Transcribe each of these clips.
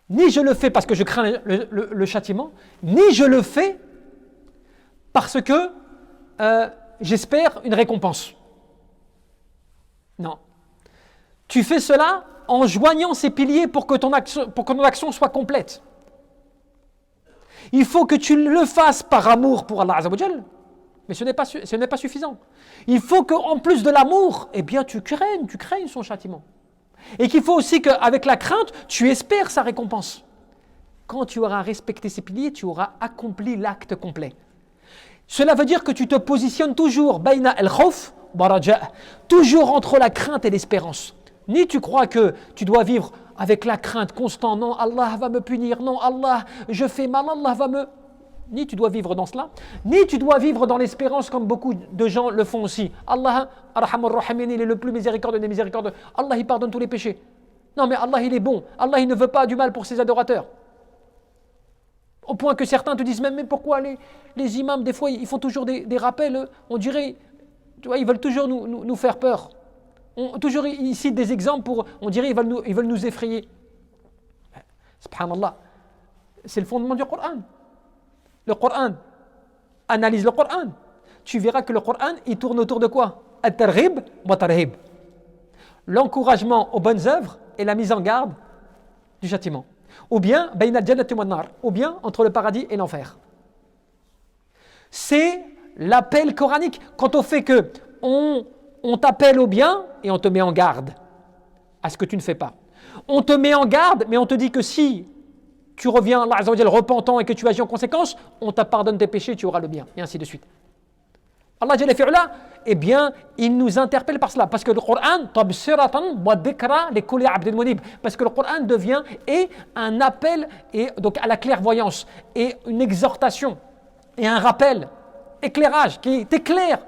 Ni je le fais parce que je crains le châtiment, ni je le fais parce que j'espère une récompense. Non. Tu fais cela en joignant ces piliers pour que ton action soit complète. Il faut que tu le fasses par amour pour Allah Azza wa Jal, mais ce n'est pas suffisant. Il faut qu'en plus de l'amour, eh bien tu craignes son châtiment. Et qu'il faut aussi qu'avec la crainte, tu espères sa récompense. Quand tu auras respecté ces piliers, tu auras accompli l'acte complet. Cela veut dire que tu te positionnes toujours bayna al-khawf wa raja', toujours entre la crainte et l'espérance. Ni tu crois que tu dois vivre avec la crainte constante, non, Allah va me punir, non, Allah, je fais mal, Allah va me... Ni tu dois vivre dans cela, ni tu dois vivre dans l'espérance comme beaucoup de gens le font aussi. Allah, Arhamur Rahimin, il est le plus miséricordieux des miséricordieux. Allah, il pardonne tous les péchés. Non, mais Allah, il est bon. Allah, il ne veut pas du mal pour ses adorateurs. Au point que certains te disent même, mais pourquoi les imams, des fois, ils font toujours des rappels, on dirait, tu vois, ils veulent toujours nous faire peur. Toujours, ils citent des exemples pour, on dirait, ils veulent nous effrayer. Subhanallah, c'est le fondement du Coran. Le Coran, analyse le Coran. Tu verras que le Coran, il tourne autour de quoi? At-targhib wa tarhib. L'encouragement aux bonnes œuvres et la mise en garde du châtiment. Ou bien, bayna al-jannati wan nar, ou bien entre le paradis et l'enfer. C'est l'appel coranique quant au fait que on t'appelle au bien et on te met en garde à ce que tu ne fais pas. On te met en garde, mais on te dit que si tu reviens, Allah Azza wa Jal, repentant et que tu agis en conséquence, on te pardonne tes péchés, tu auras le bien, et ainsi de suite. Allah Jalla fi'ala, eh bien, il nous interpelle par cela, parce que le Coran, tabsiratan wa dhikra li kulli abdin munib, parce que le Coran devient et un appel et donc à la clairvoyance et une exhortation et un rappel, éclairage qui t'éclaire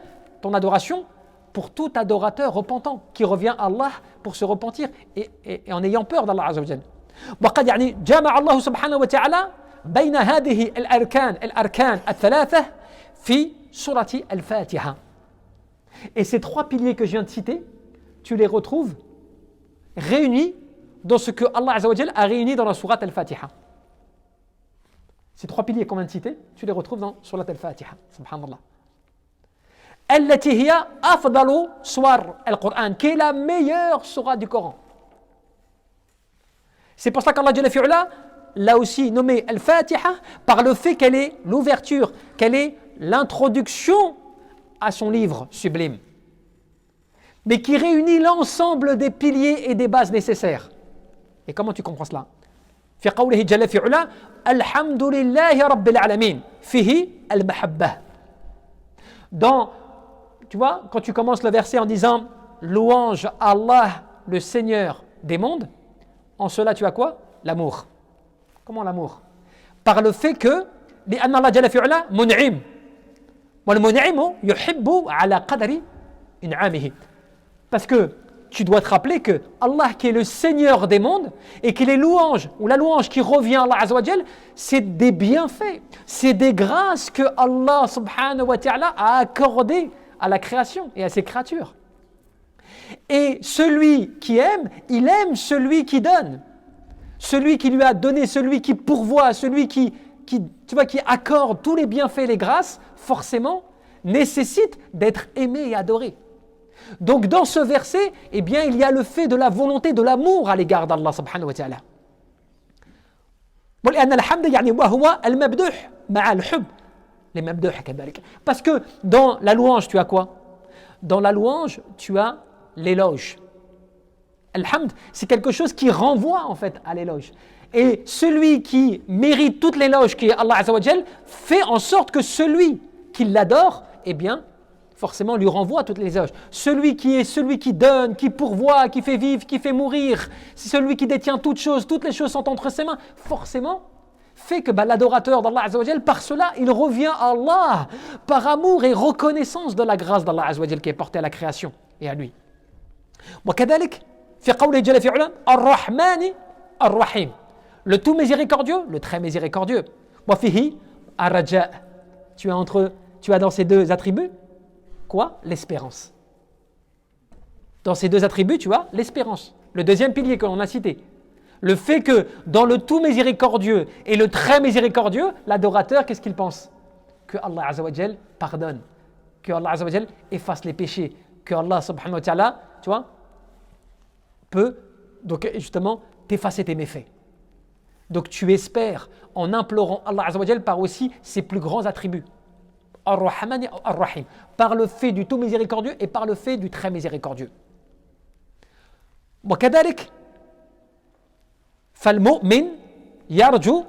ton adoration pour tout adorateur repentant qui revient à Allah pour se repentir et en ayant peur d'Allah Azza wa Jal. وقد يعني جمع الله سبحانه وتعالى بين هذه الأركان الثلاثة في سورة الفاتحة. Et ces trois piliers que je viens de citer, tu les retrouves réunis dans ce que Allah Azza wa Jal a réuni dans la sourate Al-Fatiha. Ces trois piliers qu'on vient de citer, tu les retrouves dans Surat Al-Fatiha. Subhanallah. التي هي أفضل سور القرآن, qui est la meilleure sourate du Coran. C'est pour ça qu'Allah Jalla fi'ala l'a aussi nommé Al-Fatiha par le fait qu'elle est l'ouverture, qu'elle est l'introduction à son livre sublime, mais qui réunit l'ensemble des piliers et des bases nécessaires. Et comment tu comprends cela? في قوله جل في علا الحمد لله رب العالمين فيه المحبة. Dans, tu vois, quand tu commences le verset en disant louange à Allah, le Seigneur des mondes, en cela tu as quoi? L'amour. Comment l'amour? Par le fait que لأن الله جل في علا منعم والمنعم يحب على قدر إنعامه. Parce que tu dois te rappeler que Allah qui est le Seigneur des mondes et que les louanges ou la louange qui revient à Allah Azza wa Jal, c'est des bienfaits, c'est des grâces que Allah subhanahu wa ta'ala a accordées à la création et à ses créatures. Et celui qui aime, il aime celui qui donne, celui qui lui a donné, celui qui pourvoit, celui qui accorde tous les bienfaits et les grâces, forcément nécessite d'être aimé et adoré. Donc dans ce verset, eh bien, il y a le fait de la volonté, de l'amour à l'égard d'Allah subhanahu wa ta'ala. Parce que dans la louange, tu as quoi? Dans la louange, tu as l'éloge. Al-hamd, c'est quelque chose qui renvoie en fait à l'éloge. Et celui qui mérite toute l'éloge qui est Allah Azza wa Jal fait en sorte que celui qui l'adore, eh bien, forcément lui renvoie toutes les éloges. Celui qui donne, qui pourvoit, qui fait vivre, qui fait mourir, c'est celui qui détient toutes choses, toutes les choses sont entre ses mains, forcément fait que l'adorateur d'Allah Azza wa Jal, par cela, il revient à Allah par amour et reconnaissance de la grâce d'Allah Azza wa Jal qui est portée à la création et à lui. وكذلك في قوله جل في علا الرحمن الرحيم, le tout miséricordieux, le très miséricordieux. وفيه الرجاء, tu as dans ces deux attributs quoi? L'espérance. Dans ces deux attributs, tu as l'espérance. Le deuxième pilier que l'on a cité. Le fait que dans le tout miséricordieux et le très miséricordieux, l'adorateur, qu'est-ce qu'il pense? Que Allah Azza wa Jal pardonne, que Allah Azza wa Jal efface les péchés, que Allah subhanahu wa ta'ala, tu vois, peut donc justement t'effacer tes méfaits. Donc tu espères en implorant Allah Azza wa Jal par aussi ses plus grands attributs. Ar-Rahman et Ar-Rahim, par le fait du tout miséricordieux et par le fait du très miséricordieux. وكذلك فالمؤمن يرجو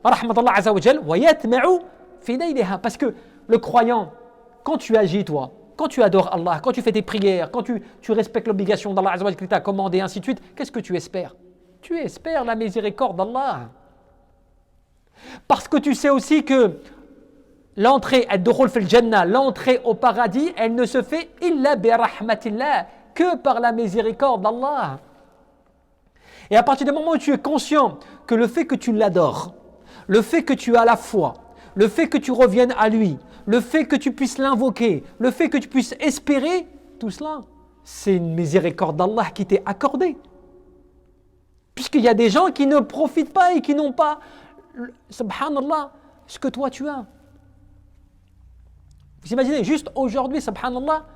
رحمة الله عز وجل ويطمع في نيلها. Parce que le croyant, quand tu agis toi, quand tu adores Allah, quand tu fais tes prières, quand tu respectes l'obligation d'Allah Azza wa Jal qui t'a commandé, et ainsi de suite, qu'est-ce que tu espères? Tu espères la miséricorde d'Allah. Parce que tu sais aussi que l'entrée, ad-dukhul fil jannah, l'entrée au paradis, elle ne se fait illa bi rahmatillah, que par la miséricorde d'Allah. Et à partir du moment où tu es conscient que le fait que tu l'adores, le fait que tu as la foi, le fait que tu reviennes à lui, le fait que tu puisses l'invoquer, le fait que tu puisses espérer, tout cela, c'est une miséricorde d'Allah qui t'est accordée. Puisqu'il y a des gens qui ne profitent pas et qui n'ont pas, subhanallah, ce que toi tu as. Vous imaginez, juste aujourd'hui, subhanallah,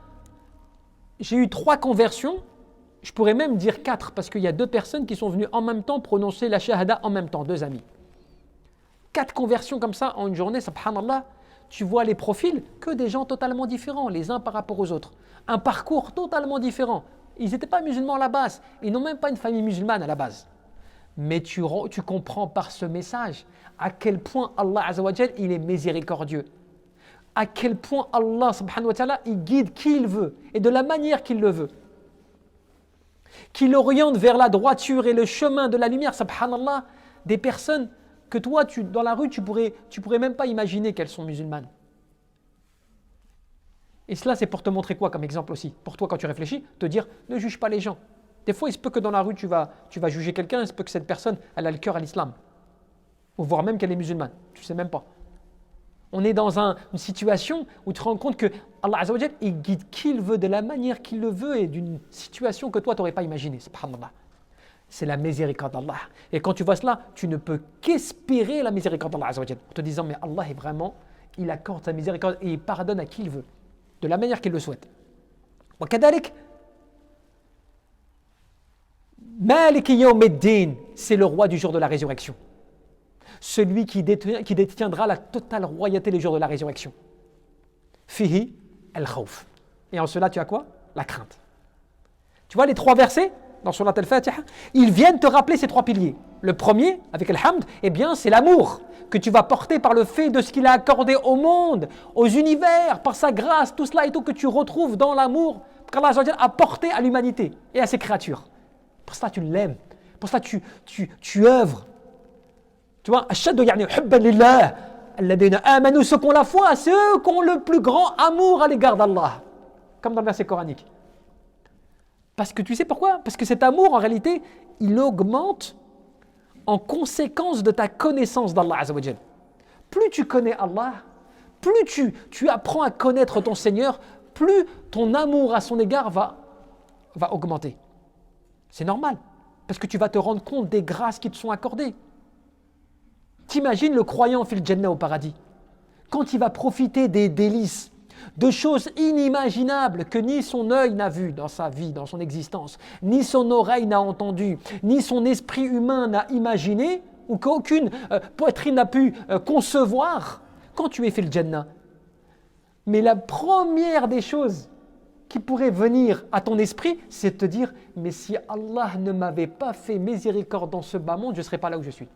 j'ai eu 3 conversions, je pourrais même dire 4, parce qu'il y a 2 personnes qui sont venues en même temps prononcer la shahada en même temps, 2 amis. 4 conversions comme ça en une journée, subhanallah, tu vois les profils, que des gens totalement différents, les uns par rapport aux autres. Un parcours totalement différent. Ils n'étaient pas musulmans à la base, ils n'ont même pas une famille musulmane à la base. Mais tu comprends par ce message à quel point Allah Azza wa Jal, il est miséricordieux. À quel point Allah subhanahu wa ta'ala, il guide qui il veut et de la manière qu'il le veut. Qu'il oriente vers la droiture et le chemin de la lumière, subhanallah, des personnes que toi, dans la rue, tu pourrais même pas imaginer qu'elles sont musulmanes. Et cela, c'est pour te montrer quoi comme exemple aussi? Pour toi, quand tu réfléchis, te dire, ne juge pas les gens. Des fois, il se peut que dans la rue, tu vas juger quelqu'un, il se peut que cette personne, elle a le cœur à l'islam. Ou voire même qu'elle est musulmane. Tu ne sais même pas. On est dans une situation où tu te rends compte que Allah Azza wa Jal, il guide qui il veut, de la manière qu'il le veut et d'une situation que toi, tu n'aurais pas imaginée. Subhanallah. C'est la miséricorde d'Allah. Et quand tu vois cela, tu ne peux qu'espérer la miséricorde d'Allah Azza wa Jal. En te disant, mais Allah est vraiment, il accorde sa miséricorde et il pardonne à qui il veut, de la manière qu'il le souhaite. Wa kadalik, Malik Yawmiddin, c'est le roi du jour de la résurrection. Celui qui détiendra la totale royauté les jours de la résurrection. Fihi al-khawf. Et en cela, tu as quoi? La crainte. Tu vois les 3 versets dans Surat al-Fatiha, ils viennent te rappeler ces 3 piliers. Le premier, avec Al-Hamd, eh bien, c'est l'amour que tu vas porter par le fait de ce qu'il a accordé au monde, aux univers, par sa grâce, tout cela et tout que tu retrouves dans l'amour qu'Allah a porté à l'humanité et à ses créatures. Pour cela, tu l'aimes. Pour cela, tu œuvres. Tu vois, ashaddu yani hubban lillah, alladhina amanu, ceux qui ont la foi, ceux qui ont le plus grand amour à l'égard d'Allah. Comme dans le verset coranique. Parce que tu sais pourquoi? Parce que cet amour, en réalité, il augmente en conséquence de ta connaissance d'Allah Azza wa Jal. Plus tu connais Allah, plus tu apprends à connaître ton Seigneur, plus ton amour à son égard va augmenter. C'est normal, parce que tu vas te rendre compte des grâces qui te sont accordées. T'imagines le croyant fil Jannah au paradis, quand il va profiter des délices, de choses inimaginables que ni son œil n'a vues dans sa vie, dans son existence, ni son oreille n'a entendu, ni son esprit humain n'a imaginé, ou qu'aucune poitrine n'a pu concevoir, quand tu es fil Jannah. Mais la première des choses qui pourrait venir à ton esprit, c'est de te dire, mais si Allah ne m'avait pas fait miséricorde dans ce bas monde, je ne serais pas là où je suis.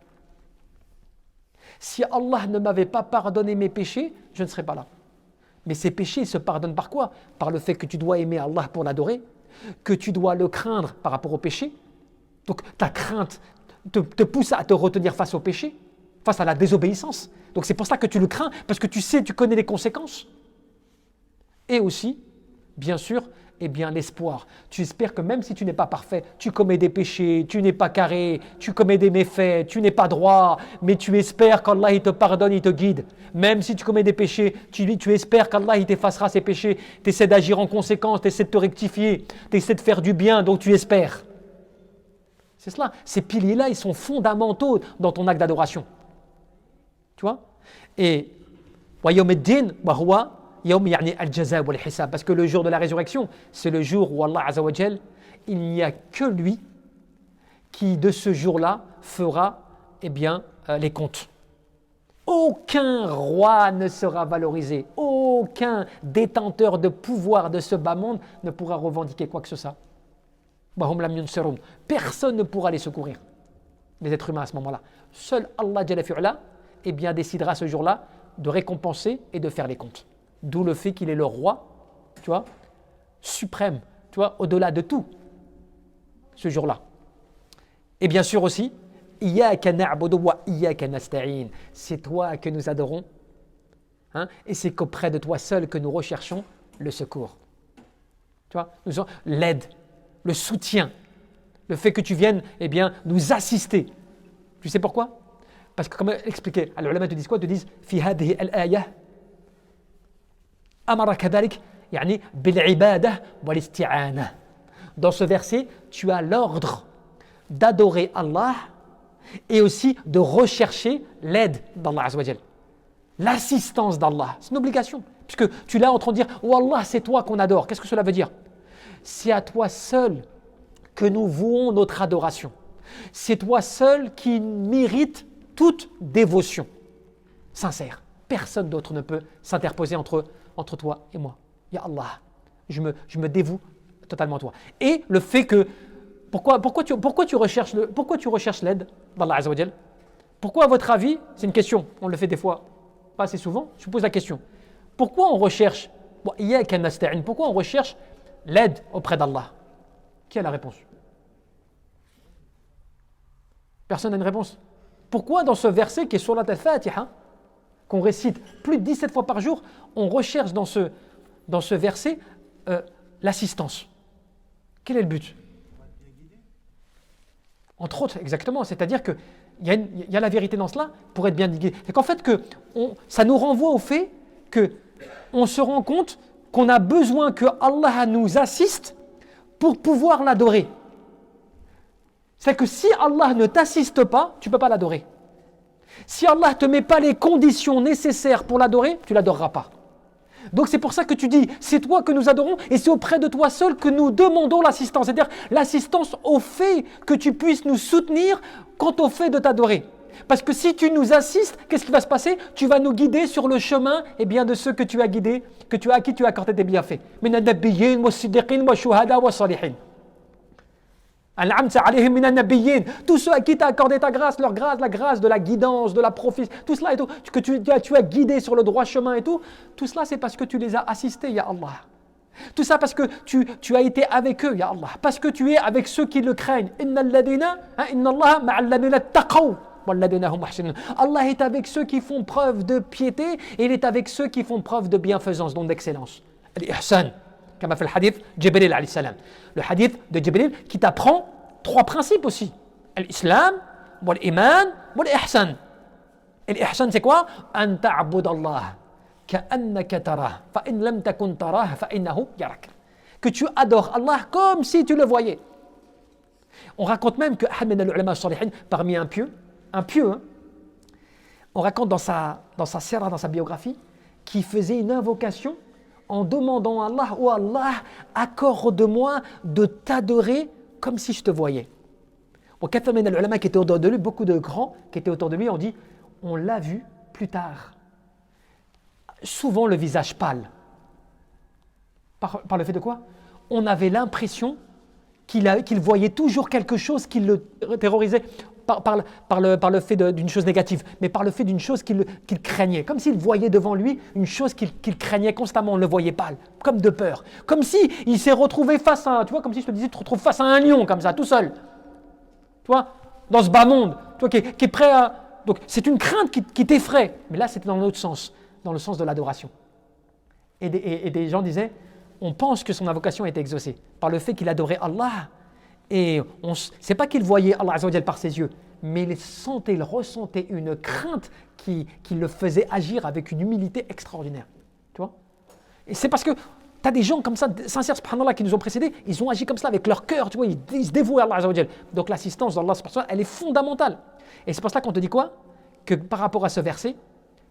Si Allah ne m'avait pas pardonné mes péchés, je ne serais pas là. Mais ces péchés se pardonnent par quoi? Par le fait que tu dois aimer Allah pour l'adorer, que tu dois le craindre par rapport au péché. Donc ta crainte te pousse à te retenir face au péché, face à la désobéissance. Donc c'est pour ça que tu le crains, parce que tu sais, tu connais les conséquences. Et aussi, bien sûr, eh bien l'espoir. Tu espères que même si tu n'es pas parfait, tu commets des péchés, tu n'es pas carré, tu commets des méfaits, tu n'es pas droit, mais tu espères qu'Allah il te pardonne, il te guide. Même si tu commets des péchés, tu espères qu'Allah il t'effacera ces péchés, tu essaies d'agir en conséquence, tu essaies de te rectifier, tu essaies de faire du bien, donc tu espères. C'est cela. Ces piliers-là, ils sont fondamentaux dans ton acte d'adoration. Tu vois? Et wa yawm ad-din wa huwa yawm yani al-jaza wal hisab, parce que le jour de la résurrection, c'est le jour où Allah Azza wa Jal, il n'y a que lui qui de ce jour-là fera les comptes. Aucun roi ne sera valorisé, aucun détenteur de pouvoir de ce bas monde ne pourra revendiquer quoi que ce soit. Personne ne pourra les secourir, les êtres humains à ce moment-là. Seul Allah Jalla fi'ala, décidera ce jour-là de récompenser et de faire les comptes. D'où le fait qu'il est le roi, tu vois, suprême, tu vois, au-delà de tout, ce jour-là. Et bien sûr aussi, Iyyaka na'budu wa iyyaka nasta'in. C'est toi que nous adorons, hein, et c'est qu'auprès de toi seul que nous recherchons le secours. Tu vois, l'aide, le soutien, le fait que tu viennes nous assister. Tu sais pourquoi? Parce que comme expliqué, les ulama te disent quoi? Te disent fi hadhihi al-ayah amara kadhalik yani bil ibadah wal isti'anah. Dans ce verset, tu as l'ordre d'adorer Allah et aussi de rechercher l'aide d'Allah Azza wa Jal, l'assistance d'Allah. C'est une obligation, puisque tu l'as en train de dire « Oh Allah, c'est toi qu'on adore ». Qu'est-ce que cela veut dire? C'est à toi seul que nous vouons notre adoration. C'est toi seul qui mérite toute dévotion sincère. Personne d'autre ne peut s'interposer entre toi et moi. Ya Allah, je me dévoue totalement à toi. Et le fait que pourquoi tu recherches l'aide d'Allah Azza wa Jal? Pourquoi, à votre avis, c'est une question, on le fait des fois, pas assez souvent, je vous pose la question. Pourquoi on recherche l'aide auprès d'Allah? Qui a la réponse? Personne n'a une réponse. Pourquoi dans ce verset qui est sur la Al-Fatiha, qu'on récite plus de 17 fois par jour, on recherche dans ce verset l'assistance? Quel est le but? Entre autres, exactement, c'est-à-dire qu'il y a la vérité dans cela pour être bien guidé. C'est qu'en fait, ça nous renvoie au fait qu'on se rend compte qu'on a besoin que Allah nous assiste pour pouvoir l'adorer. C'est que si Allah ne t'assiste pas, tu ne peux pas l'adorer. Si Allah ne te met pas les conditions nécessaires pour l'adorer, tu ne l'adoreras pas. Donc c'est pour ça que tu dis, c'est toi que nous adorons et c'est auprès de toi seul que nous demandons l'assistance. C'est-à-dire l'assistance au fait que tu puisses nous soutenir quant au fait de t'adorer. Parce que si tu nous assistes, qu'est-ce qui va se passer? Tu vas nous guider sur le chemin de ceux que tu as guidés, à qui tu as accordé tes bienfaits. Min an-nabiyyin wa siddiqin wa shuhada wa salihin. Tous ceux à qui tu as accordé ta grâce, la grâce de la guidance, de la prophétie, tout cela et tout, que tu as guidé sur le droit chemin et tout cela c'est parce que tu les as assistés, ya Allah. Tout ça parce que tu as été avec eux, ya Allah. Parce que tu es avec ceux qui le craignent. Inna Allah ma'al ladina taqaw wal ladina hum muhsinun. Allah est avec ceux qui font preuve de piété et il est avec ceux qui font preuve de bienfaisance, donc d'excellence. Al-ihsan. Comme a fait le hadith Jibril alayhi salam. Le hadith de Jibril qui t'apprend 3 principes aussi. L'islam, l'iman, l'ihsan. Et l'ihsan c'est quoi? An ta'bud Allah ka'annaka tarah fa in lam takun tarah fa innahu yarak. Que tu adores Allah comme si tu le voyais. On raconte même que Ahad min al-ulama as-salihin, parmi un pieux, hein, on raconte dans sa sira, dans sa biographie, qui faisait une invocation en demandant à Allah, oh Allah, accorde-moi de t'adorer comme si je te voyais. Les ulama qui étaient autour de lui, beaucoup de grands qui étaient autour de lui, ont dit, on l'a vu plus tard. Souvent le visage pâle. Par le fait de quoi? On avait l'impression qu'il voyait toujours quelque chose qui le terrorisait. Par le fait d'une chose négative, mais par le fait d'une chose qu'il craignait. Comme s'il voyait devant lui une chose qu'il craignait constamment, on ne le voyait pas, comme de peur. Comme s'il s'est retrouvé face à, tu vois, comme si je te disais, tu te retrouves face à un lion, comme ça, tout seul. Tu vois, dans ce bas monde, tu vois, qui est prêt à... Donc c'est une crainte qui t'effraie. Mais là, c'était dans l'autre sens, dans le sens de l'adoration. Et des gens disaient, on pense que son invocation a été exaucée par le fait qu'il adorait Allah. Et c'est pas qu'il voyait Allah Azza wa Jal par ses yeux, mais il ressentait une crainte qui le faisait agir avec une humilité extraordinaire. Tu vois? Et c'est parce que Tu as des gens comme ça, sincères, subhanallah, qui nous ont précédés, ils ont agi comme ça avec leur cœur, tu vois, ils se dévouent à Allah Azza wa Jal. Donc l'assistance d'Allah, elle est fondamentale. Et c'est pour ça qu'on te dit quoi? Que par rapport à ce verset,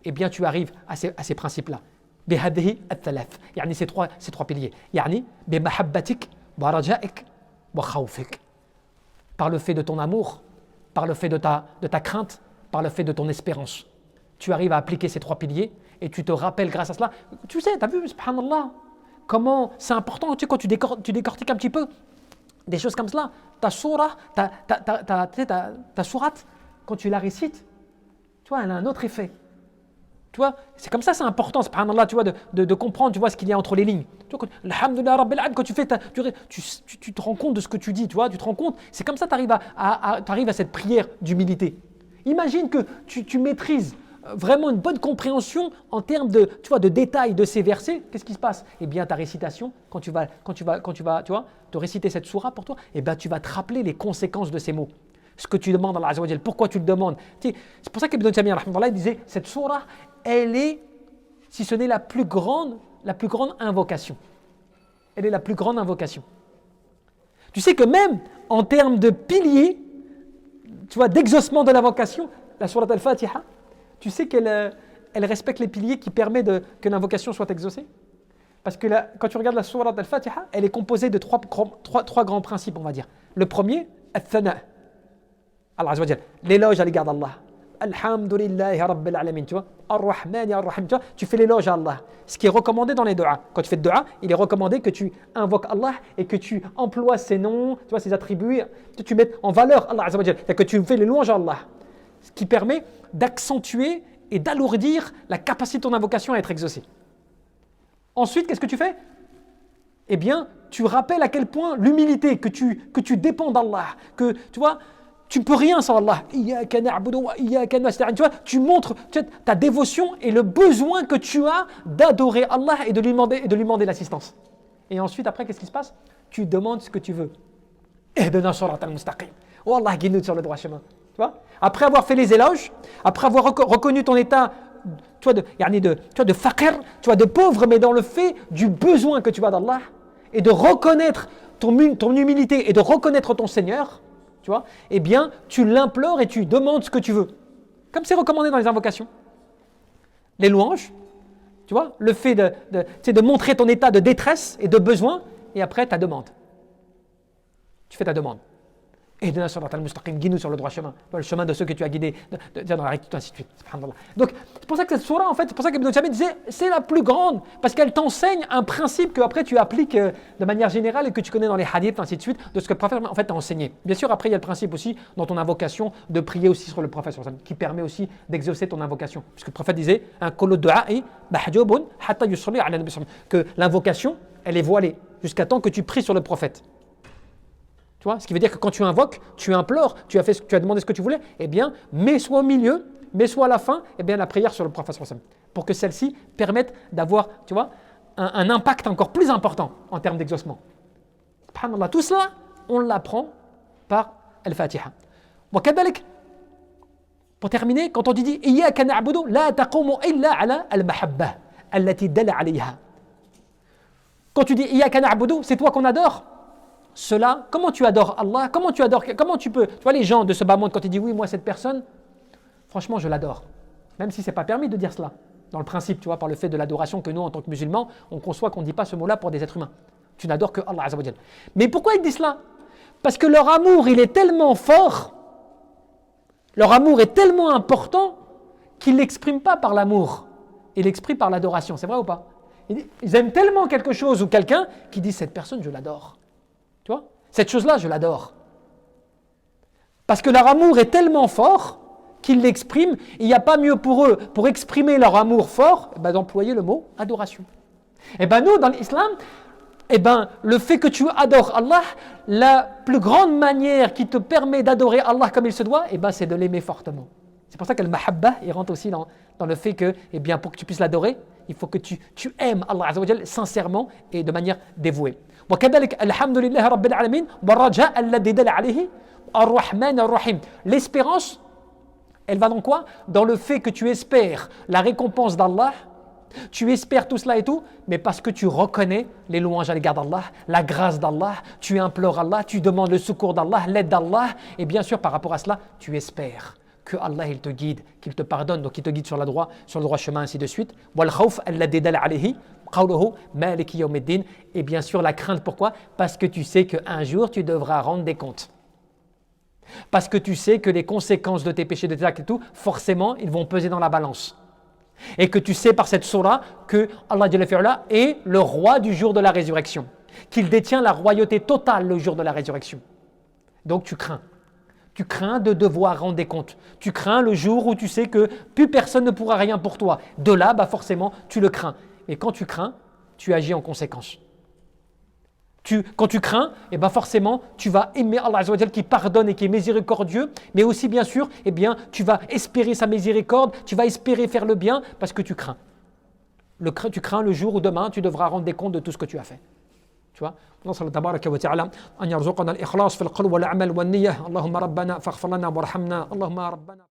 eh bien tu arrives à ces principes-là. بهذه الثلاث يعني ces trois piliers يعني بمحبتك ورجائك وخوفك, par le fait de ton amour, par le fait de ta crainte, par le fait de ton espérance. Tu arrives à appliquer ces trois piliers et tu te rappelles grâce à cela. Tu sais, tu as vu, subhanallah, comment c'est important, tu sais, quand tu décortiques un petit peu des choses comme cela. Ta sourate, quand tu la récites, tu vois, elle a un autre effet. Tu vois, c'est comme ça, c'est important, subhanallah, tu vois, de comprendre, tu vois, ce qu'il y a entre les lignes. Tu vois, alhamdulillah rabbil alamin, quand tu fais, tu te rends compte de ce que tu dis, tu vois, tu te rends compte, c'est comme ça que tu arrives à cette prière d'humilité. Imagine que tu maîtrises vraiment une bonne compréhension en termes de, tu vois, de détails de ces versets. Qu'est-ce qui se passe? Eh bien, ta récitation, quand tu vas, tu vois, te réciter cette sourate pour toi, eh bien, tu vas te rappeler les conséquences de ces mots. Ce que tu demandes à Allah Azza wa Jal, pourquoi tu le demandes. C'est pour ça qu'Ibn Taymiyyah rahmatullah disait, cette sourate, elle est, si ce n'est la plus grande invocation. Elle est la plus grande invocation. Tu sais que même en termes de piliers, tu vois, d'exaucement de l'invocation, la sourate al-Fatiha, tu sais qu'elle respecte les piliers qui permettent que l'invocation soit exaucée. Parce que quand tu regardes la sourate al-Fatiha, elle est composée de trois grands principes, on va dire. Le premier, al-Thana, Allah Azza wa Jal, l'éloge à l'égard d'Allah. Alhamdulillahi Rabbil Alamin, tu vois, Ar-Rahman Ar-Rahim, tu vois, tu fais l'éloge à Allah. Ce qui est recommandé dans les du'as. Quand tu fais le du'a, il est recommandé que tu invoques Allah et que tu emploies ses noms, tu vois, ses attributs, que tu mets en valeur Allah Azza wa Jal, que tu fais les louanges à Allah. Ce qui permet d'accentuer et d'alourdir la capacité de ton invocation à être exaucée. Ensuite, qu'est-ce que tu fais? Eh bien, tu rappelles à quel point l'humilité, que tu dépends d'Allah, que tu vois, tu ne peux rien sans Allah. Tu vois, tu montres ta dévotion et le besoin que tu as d'adorer Allah et de lui demander l'assistance. Et ensuite, après, qu'est-ce qui se passe? Tu demandes ce que tu veux. Ihdina siratal mustaqim. Oh Allah, guide-nous sur le droit chemin. Tu vois? Après avoir fait les éloges, après avoir reconnu ton état, tu vois, de faqir, tu vois, de pauvre, mais dans le fait du besoin que tu as d'Allah et de reconnaître ton humilité et de reconnaître ton Seigneur, tu vois, eh bien, tu l'implores et tu demandes ce que tu veux. Comme c'est recommandé dans les invocations. Les louanges, tu vois, le fait de montrer ton état de détresse et de besoin, et après ta demande. Tu fais ta demande. Et de guide-nous sur le droit chemin, le chemin de ceux que tu as guidés, dans la rectitude, ainsi de suite. Donc, c'est pour ça que cette sourate, en fait, c'est pour ça qu'Ibn Taymiyyah disait, c'est la plus grande, parce qu'elle t'enseigne un principe que après tu appliques de manière générale et que tu connais dans les hadiths, ainsi de suite, de ce que le prophète en fait t'a enseigné. Bien sûr, après il y a le principe aussi dans ton invocation de prier aussi sur le prophète, qui permet aussi d'exaucer ton invocation. Puisque le prophète disait, que l'invocation, elle est voilée jusqu'à temps que tu pries sur le prophète. Tu vois, ce qui veut dire que quand tu invoques, tu implores, tu as demandé ce que tu voulais, eh bien, mets-toi au milieu, mets-toi à la fin, eh bien, la prière sur le prophète pour que celle-ci permette d'avoir, tu vois, un impact encore plus important en termes d'exaucement. Subhanallah, tout cela, on l'apprend par Al-Fatiha. Pour terminer, quand on dit Iyyaka na'budu la taqumu illa ala al-mahabba allati dalla alayha. Quand tu dis Iyyaka na'budu, c'est toi qu'on adore. Cela, comment tu adores Allah? Comment tu peux, tu vois, les gens de ce bas monde, quand ils disent oui, moi cette personne, franchement je l'adore, même si c'est pas permis de dire cela dans le principe, tu vois, par le fait de l'adoration que nous en tant que musulmans on conçoit qu'on ne dit pas ce mot-là pour des êtres humains. Tu n'adores que Allah Azza wa Jal. Mais pourquoi ils disent cela? Parce que leur amour il est tellement fort, leur amour est tellement important qu'ils ne l'expriment pas par l'amour, ils l'expriment par l'adoration. C'est vrai ou pas? Ils aiment tellement quelque chose ou quelqu'un qui dit cette personne je l'adore. Tu vois, cette chose-là, je l'adore. Parce que leur amour est tellement fort qu'ils l'expriment. Il n'y a pas mieux pour eux, pour exprimer leur amour fort, d'employer le mot adoration. Et nous, dans l'islam, le fait que tu adores Allah, la plus grande manière qui te permet d'adorer Allah comme il se doit, c'est de l'aimer fortement. C'est pour ça que le mahabba, il rentre aussi dans le fait que, pour que tu puisses l'adorer, il faut que tu aimes Allah Azza wa Jal sincèrement et de manière dévouée. وكذلك الحمد لله رب العالمين والرجاء الذي دل عليه الرحمن الرحيم. L'espérance, elle va dans quoi? Dans le fait que tu espères la récompense d'Allah Tu espères tout cela et tout, mais parce que tu reconnais les louanges à l'égard d'Allah, la grâce d'Allah, tu implores Allah, tu demandes le secours d'Allah, l'aide d'Allah, et bien sûr par rapport à cela, tu espères que Allah il te guide, qu'il te pardonne, donc il te guide sur le droit chemin, ainsi de suite. Et bien sûr la crainte, pourquoi? Parce que tu sais qu'un jour tu devras rendre des comptes. Parce que tu sais que les conséquences de tes péchés, de tes actes et tout, forcément ils vont peser dans la balance. Et que tu sais par cette sourate que Allah est le roi du jour de la résurrection, qu'il détient la royauté totale le jour de la résurrection. Donc tu crains. Tu crains de devoir rendre des comptes. Tu crains le jour où tu sais que plus personne ne pourra rien pour toi. De là, forcément, tu le crains. Et quand tu crains, tu agis en conséquence. Quand tu crains, forcément, tu vas aimer Allah Azza wa Jal qui pardonne et qui est miséricordieux, mais aussi, bien sûr, tu vas espérer sa miséricorde, tu vas espérer faire le bien parce que tu crains. Tu crains le jour où demain, tu devras rendre des comptes de tout ce que tu as fait. Tu vois, نسأل تبارك وتعالى أن يرزقنا الإخلاص في القول والعمل والنية اللهم ربنا فاغفر لنا وارحمنا اللهم ربنا